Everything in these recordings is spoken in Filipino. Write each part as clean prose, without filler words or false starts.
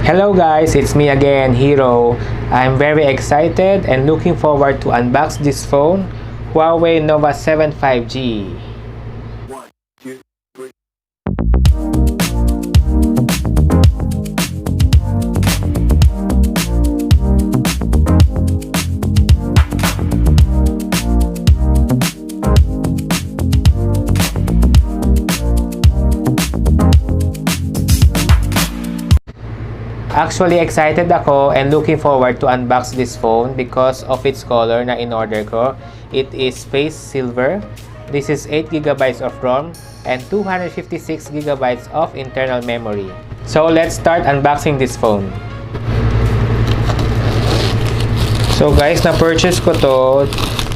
Hello guys, it's me again, Hero. I'm very excited and looking forward to unbox this phone, Huawei Nova 7 5G. Actually excited ako and looking forward to unbox this phone because of its color na in-order ko. It is space silver. This is 8GB of ROM and 256GB of internal memory. So let's start unboxing this phone. So guys, na-purchase ko to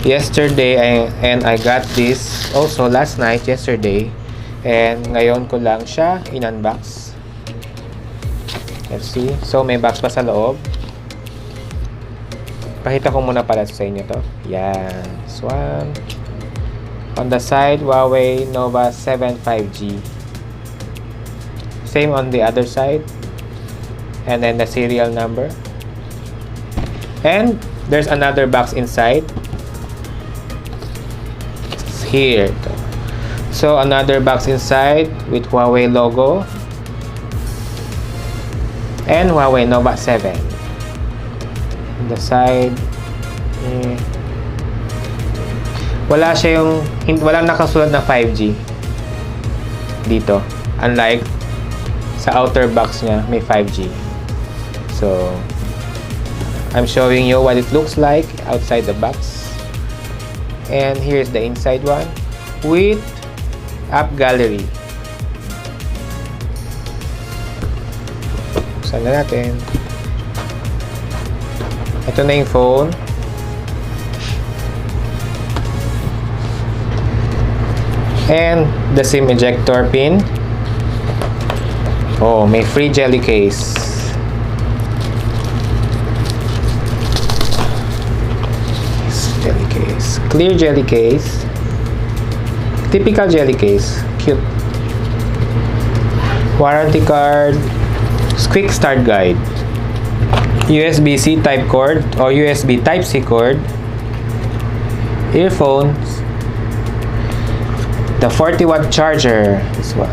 yesterday and I got this also last night, yesterday. And ngayon ko lang siya in-unbox. Let's see. So, may box pa sa loob. Pakita ko muna pala sa inyo to. Yan. This one. On the side, Huawei Nova 7 5G. Same on the other side. And then the serial number. And there's another box inside. It's here. So, another box inside with Huawei logo. And Huawei Nova 7. On the side, walang nakasulat na 5G dito. Unlike sa outer box niya, may 5G. So, I'm showing you what it looks like outside the box. And here's the inside one with app gallery. Buksan na natin. Ito na yung phone. And the SIM ejector pin. Oh, may free jelly case. Jelly case. Clear jelly case. Typical jelly case. Cute. Warranty card. Quick start guide. USB-C type cord or USB Type-C cord. Earphones. The 40-watt charger. This one.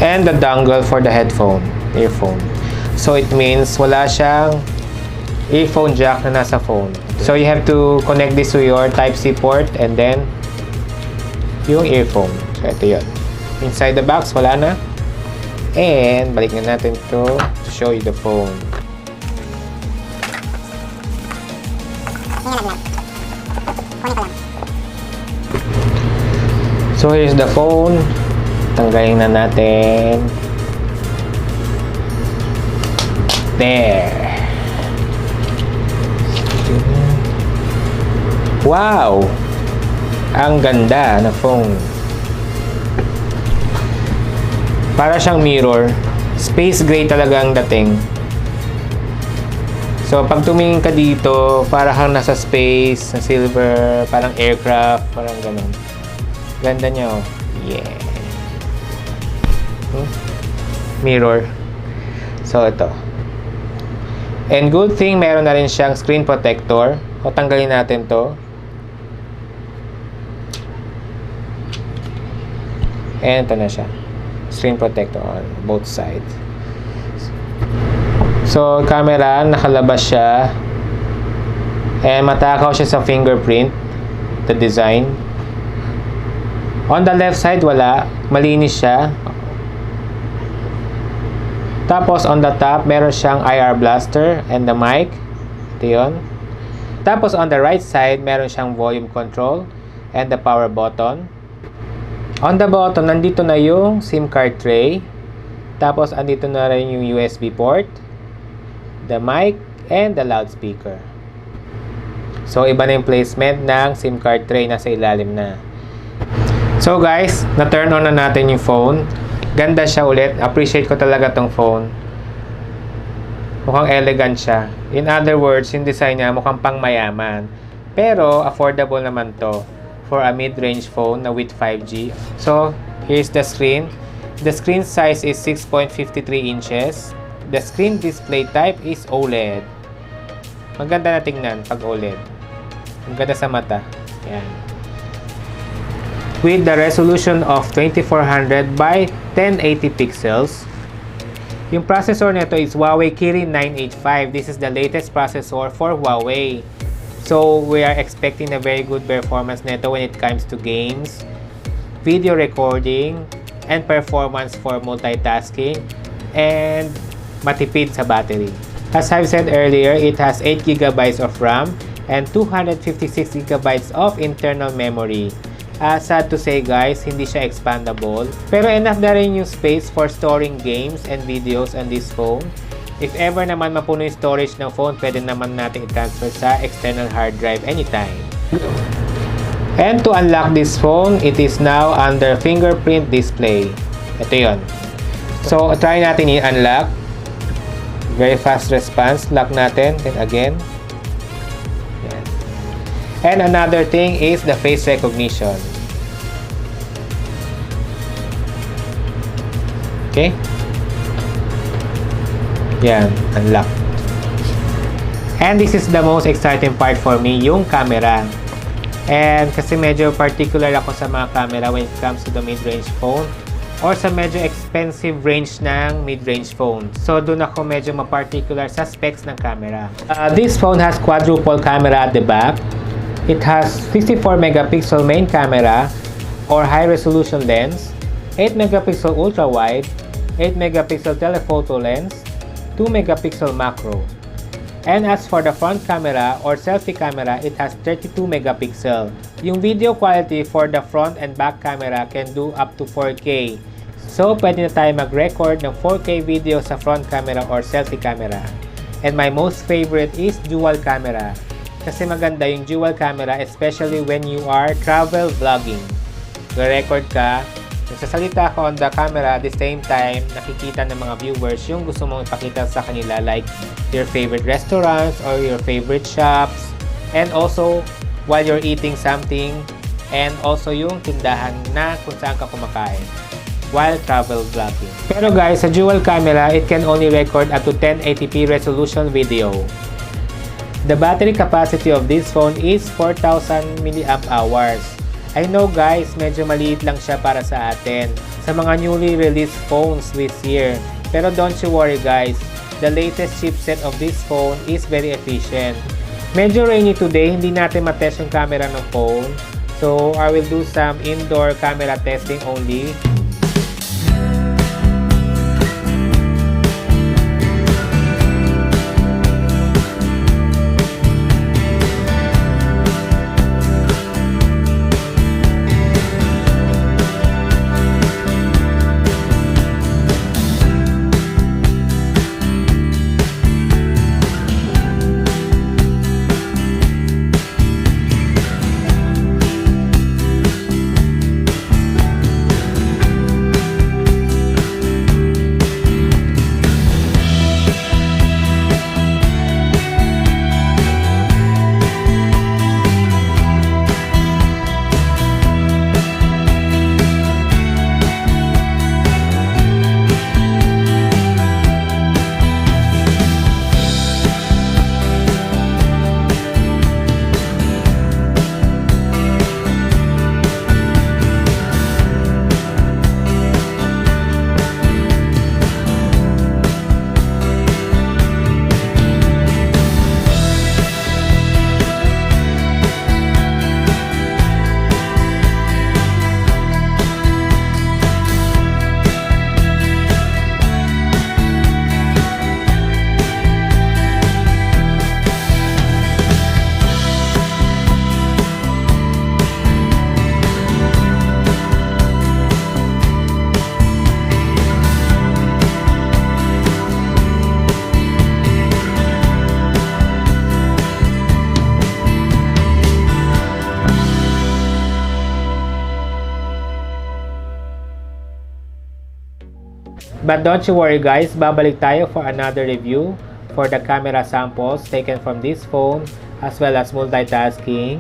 And the dongle for the earphone. So it means wala siyang earphone jack na nasa phone. So you have to connect this to your Type-C port and then yung earphone. So ito yun. Inside the box, wala na. And balik na natin to show you the phone. So here's the phone. Tanggalin na natin. There. Wow! Ang ganda na phone. Para siyang mirror. Space gray talaga ang dating. So, pag tumingin ka dito, parang kang nasa space, na silver, parang aircraft, parang ganun. Ganda niya, oh. Yeah. Mirror. So, ito. And good thing, meron na rin siyang screen protector. O, tanggalin natin to. And ito na siya. Screen protector on both sides. So, camera, nakalabas siya. And matakaw siya sa fingerprint. The design. On the left side, wala. Malinis siya. Tapos, on the top, meron siyang IR blaster and the mic. Ito yun. Tapos, on the right side, meron siyang volume control and the power button. On the bottom, nandito na yung SIM card tray. Tapos, andito na rin yung USB port, the mic, and the loudspeaker. So, iba na yung placement ng SIM card tray. Nasa ilalim na. So, guys, na-turn on na natin yung phone. Ganda siya ulit. Appreciate ko talaga tong phone. Mukhang elegant siya. In other words, yung design niya mukhang pang mayaman. Pero, affordable naman to for a mid-range phone na with 5G. So, here's the screen. The screen size is 6.53 inches. The screen display type is OLED. Maganda na tingnan pag OLED. Maganda sa mata. Yan. With the resolution of 2400 by 1080 pixels. Yung processor nito is Huawei Kirin 985. This is the latest processor for Huawei. So, we are expecting a very good performance nito when it comes to games, video recording, and performance for multitasking, and matipid sa battery. As I've said earlier, it has 8GB of RAM and 256GB of internal memory. Sad to say guys, hindi siya expandable. Pero enough na rin yung space for storing games and videos on this phone. If ever naman mapuno yung storage ng phone, pwede naman natin i-transfer sa external hard drive anytime. And to unlock this phone, it is now under fingerprint display. Ito yon. So, try natin i-unlock. Very fast response. Lock natin. Then again. Yan. And another thing is the face recognition. Okay. Yan. Unlock. And this is the most exciting part for me, yung camera. And kasi medyo particular ako sa mga camera when it comes to the mid-range phone or sa medyo expensive range ng mid-range phone. So, doon ako medyo ma-particular sa specs ng camera. This phone has quadruple camera at the back. It has 64 megapixel main camera or high-resolution lens, 8 megapixel ultra-wide, 8 megapixel telephoto lens, 2 megapixel macro. And as for the front camera or selfie camera, it has 32 megapixel. Yung video quality for the front and back camera can do up to 4K. So, pwede na tayo mag-record ng 4K video sa front camera or selfie camera. And my most favorite is dual camera. Kasi maganda yung dual camera, especially when you are travel vlogging. Re-record ka, nagsasalita ka on the camera, at the same time, nakikita ng mga viewers yung gusto mong ipakita sa kanila, like your favorite restaurants or your favorite shops, and also while you're eating something, and also yung tindahan na kung saan ka kumakain while travel vlogging. Pero guys, sa dual camera, it can only record up to 1080p resolution video. The battery capacity of this phone is 4,000 mAh. I know guys, medyo maliit lang siya para sa atin sa mga newly released phones this year. Pero don't you worry guys, the latest chipset of this phone is very efficient. Medyo rainy today, hindi natin matest yung camera ng phone. So, I will do some indoor camera testing only. But don't you worry guys, babalik tayo for another review for the camera samples taken from this phone, as well as multitasking,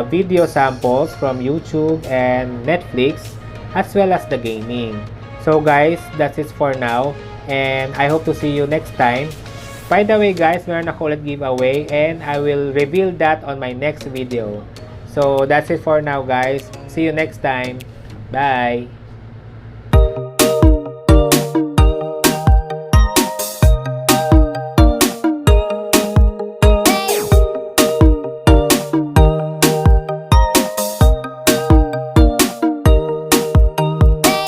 video samples from YouTube and Netflix, as well as the gaming. So guys, that's it for now. And I hope to see you next time. By the way guys, meron ako ulit giveaway and I will reveal that on my next video. So that's it for now guys. See you next time. Bye!